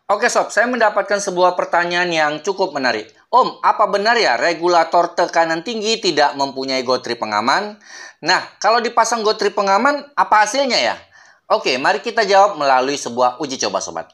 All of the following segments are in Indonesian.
Oke sob, saya mendapatkan sebuah pertanyaan yang cukup menarik. Om, apa benar ya regulator tekanan tinggi tidak mempunyai gotri pengaman? Nah, kalau dipasang gotri pengaman, apa hasilnya ya? Oke, mari kita jawab melalui sebuah uji coba sobat.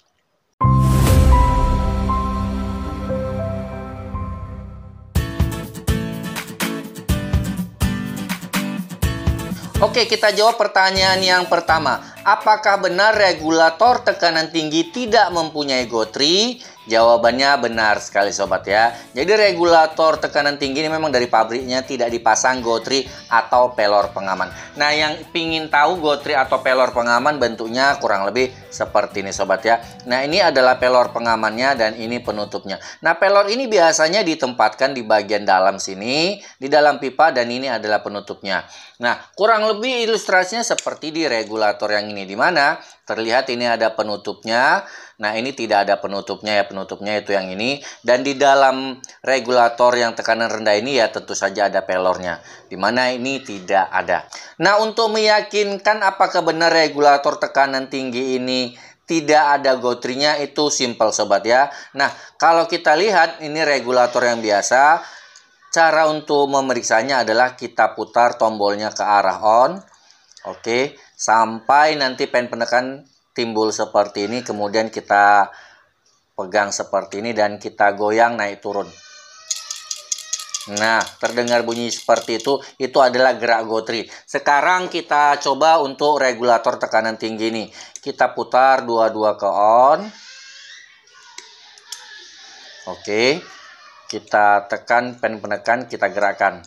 Oke, kita jawab pertanyaan yang pertama. Apakah benar regulator tekanan tinggi tidak mempunyai gotri? Jawabannya benar sekali sobat ya. Jadi regulator tekanan tinggi ini memang dari pabriknya tidak dipasang gotri atau pelor pengaman. Nah, yang pingin tahu gotri atau pelor pengaman bentuknya kurang lebih seperti ini sobat ya. Nah, ini adalah pelor pengamannya dan ini penutupnya. Nah, pelor ini biasanya ditempatkan di bagian dalam sini, di dalam pipa, dan ini adalah penutupnya. Nah, kurang lebih ilustrasinya seperti di regulator yang ini, di mana terlihat ini ada penutupnya. Nah, ini tidak ada penutupnya ya, penutupnya itu yang ini. Dan di dalam regulator yang tekanan rendah ini ya tentu saja ada pelornya, di mana ini tidak ada. Nah, untuk meyakinkan apakah benar regulator tekanan tinggi ini tidak ada gotrinya, itu simple sobat ya. Nah, kalau kita lihat ini regulator yang biasa. Cara untuk memeriksanya adalah kita putar tombolnya ke arah on. Oke, sampai nanti pen penekan timbul seperti ini. Kemudian kita pegang seperti ini dan kita goyang naik turun. Nah, terdengar bunyi seperti itu. Itu adalah gerak gotri. Sekarang kita coba untuk regulator tekanan tinggi ini. Kita putar dua-dua ke on. Oke. Kita tekan pen penekan, kita gerakkan.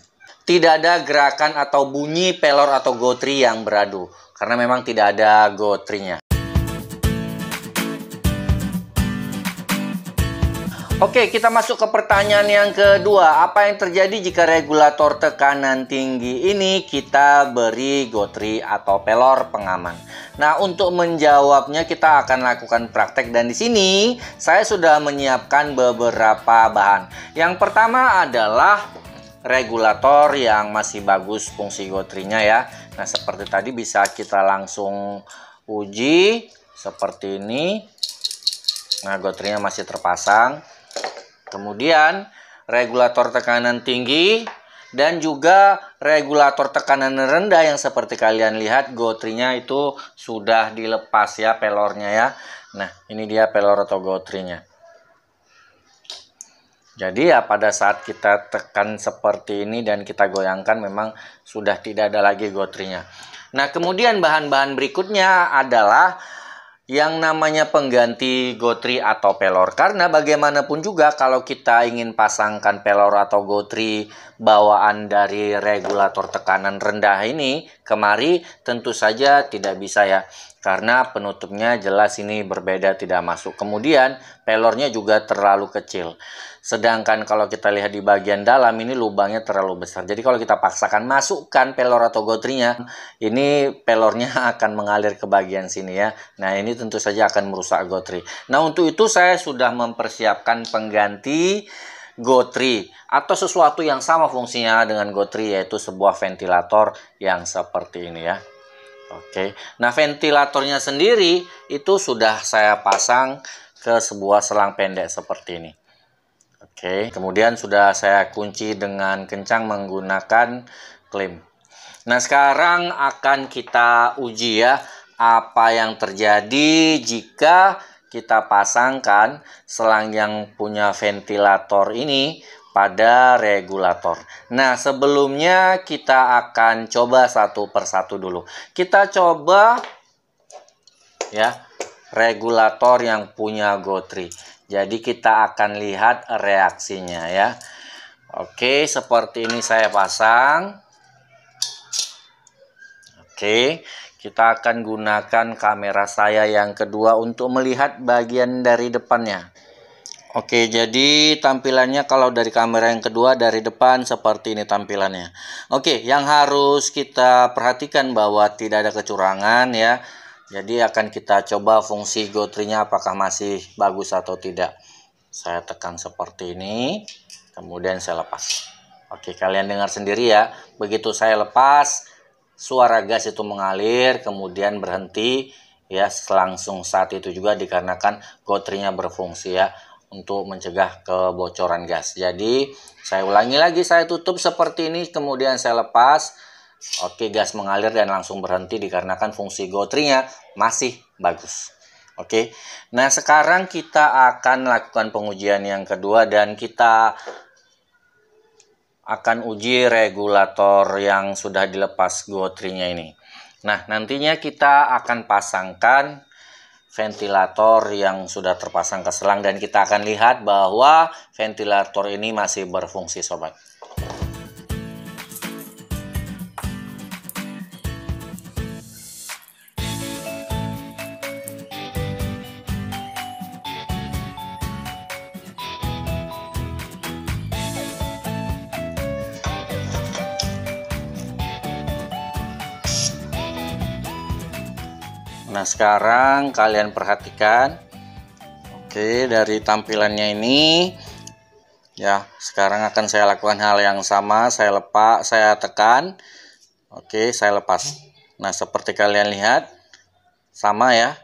Tidak ada gerakan atau bunyi pelor atau gotri yang beradu, karena memang tidak ada gotrinya. Oke, kita masuk ke pertanyaan yang kedua. Apa yang terjadi jika regulator tekanan tinggi ini kita beri gotri atau pelor pengaman? Nah, untuk menjawabnya kita akan lakukan praktek, dan di sini saya sudah menyiapkan beberapa bahan. Yang pertama adalah regulator yang masih bagus fungsi gotrinya ya. Nah, seperti tadi bisa kita langsung uji seperti ini. Nah, gotrinya masih terpasang. Kemudian regulator tekanan tinggi dan juga regulator tekanan rendah yang seperti kalian lihat gotrinya itu sudah dilepas ya, pelornya ya. Nah, ini dia pelor atau gotrinya. Jadi ya pada saat kita tekan seperti ini dan kita goyangkan memang sudah tidak ada lagi gotrinya. Nah, kemudian bahan-bahan berikutnya adalah yang namanya pengganti gotri atau pelor. Karena bagaimanapun juga kalau kita ingin pasangkan pelor atau gotri bawaan dari regulator tekanan rendah ini kemari, tentu saja tidak bisa ya. Karena penutupnya jelas ini berbeda, tidak masuk. Kemudian pelornya juga terlalu kecil. Sedangkan kalau kita lihat di bagian dalam ini lubangnya terlalu besar. Jadi kalau kita paksakan masukkan pelor atau gotrinya, ini pelornya akan mengalir ke bagian sini ya. Nah, ini tentu saja akan merusak gotri. Nah, untuk itu saya sudah mempersiapkan pengganti gotri atau sesuatu yang sama fungsinya dengan gotri, yaitu sebuah ventilator yang seperti ini ya. Oke. Nah, ventilatornya sendiri itu sudah saya pasang ke sebuah selang pendek seperti ini. Oke, kemudian sudah saya kunci dengan kencang menggunakan klem. Nah, sekarang akan kita uji ya apa yang terjadi jika kita pasangkan selang yang punya ventilator ini pada regulator. Nah, sebelumnya kita akan coba satu persatu dulu. Kita coba ya regulator yang punya gotri. Jadi kita akan lihat reaksinya ya. Oke, seperti ini saya pasang. Oke, kita akan gunakan kamera saya yang kedua untuk melihat bagian dari depannya. Oke, jadi tampilannya kalau dari kamera yang kedua dari depan seperti ini tampilannya. Oke, yang harus kita perhatikan bahwa tidak ada kecurangan ya. Jadi akan kita coba fungsi gotrinya apakah masih bagus atau tidak. Saya tekan seperti ini, kemudian saya lepas. Oke, kalian dengar sendiri ya. Begitu saya lepas, suara gas itu mengalir, kemudian berhenti. ya langsung saat itu juga dikarenakan gotrinya berfungsi ya untuk mencegah kebocoran gas. Jadi saya ulangi lagi, saya tutup seperti ini, kemudian saya lepas. Oke, gas mengalir dan langsung berhenti dikarenakan fungsi gotrinya masih bagus. Oke, nah sekarang kita akan lakukan pengujian yang kedua dan kita akan uji regulator yang sudah dilepas gotrinya ini. Nah, nantinya kita akan pasangkan ventilator yang sudah terpasang ke selang dan kita akan lihat bahwa ventilator ini masih berfungsi, sobat. Nah, sekarang kalian perhatikan. Oke, dari tampilannya ini ya, sekarang akan saya lakukan hal yang sama. Saya tekan. Oke, saya lepas. Nah, seperti kalian lihat, sama ya.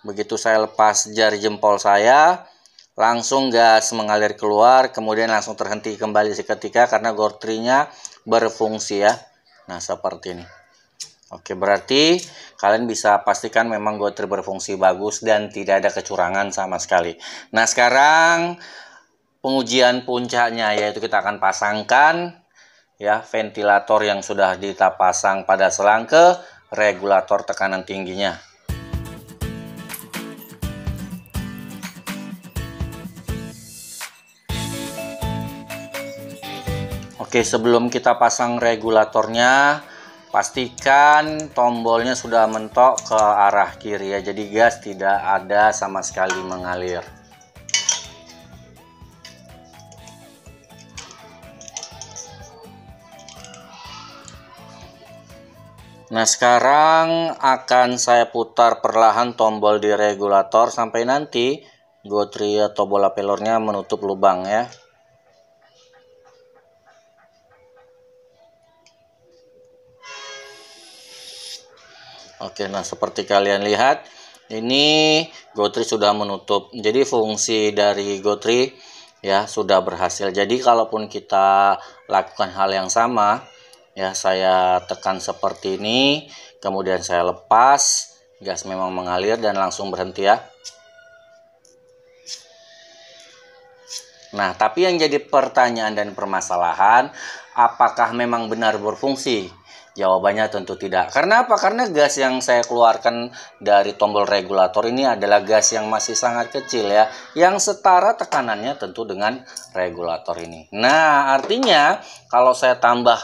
Begitu saya lepas jari jempol saya, langsung gas mengalir keluar, kemudian langsung terhenti kembali seketika karena gotrinya berfungsi ya. Nah, seperti ini. Oke, berarti kalian bisa pastikan memang gotri berfungsi bagus dan tidak ada kecurangan sama sekali. Nah, sekarang pengujian puncaknya yaitu kita akan pasangkan ya ventilator yang sudah kita pasang pada selang ke regulator tekanan tingginya. Oke, sebelum kita pasang regulatornya, pastikan tombolnya sudah mentok ke arah kiri ya, jadi gas tidak ada sama sekali mengalir. Nah, sekarang akan saya putar perlahan tombol di regulator sampai nanti gotri atau bola pelornya menutup lubang ya. Oke, nah seperti kalian lihat, ini gotri sudah menutup. Jadi fungsi dari gotri ya sudah berhasil. Jadi kalaupun kita lakukan hal yang sama, ya saya tekan seperti ini, kemudian saya lepas, gas memang mengalir dan langsung berhenti ya. Nah, tapi yang jadi pertanyaan dan permasalahan, apakah memang benar berfungsi? Jawabannya tentu tidak. Karena apa? Karena gas yang saya keluarkan dari tombol regulator ini adalah gas yang masih sangat kecil ya, yang setara tekanannya tentu dengan regulator ini. Nah, artinya kalau saya tambah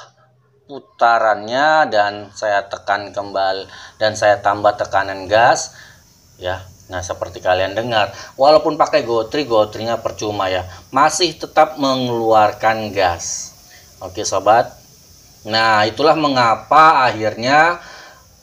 putarannya dan saya tekan kembali dan saya tambah tekanan gas ya. Nah, seperti kalian dengar, walaupun pakai gotrinya percuma ya, masih tetap mengeluarkan gas. Oke, sobat. Nah, itulah mengapa akhirnya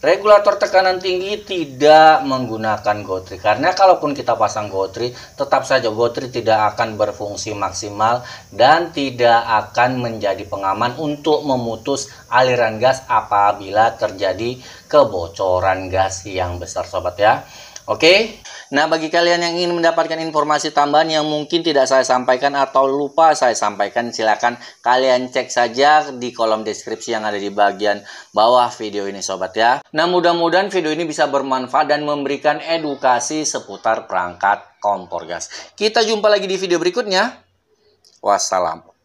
regulator tekanan tinggi tidak menggunakan gotri. Karena kalaupun kita pasang gotri, tetap saja gotri tidak akan berfungsi maksimal dan tidak akan menjadi pengaman untuk memutus aliran gas apabila terjadi kebocoran gas yang besar, sobat ya. Oke, nah bagi kalian yang ingin mendapatkan informasi tambahan yang mungkin tidak saya sampaikan atau lupa saya sampaikan, silakan kalian cek saja di kolom deskripsi yang ada di bagian bawah video ini, sobat ya. Nah, mudah-mudahan video ini bisa bermanfaat dan memberikan edukasi seputar perangkat kompor gas. Kita jumpa lagi di video berikutnya. Wassalam.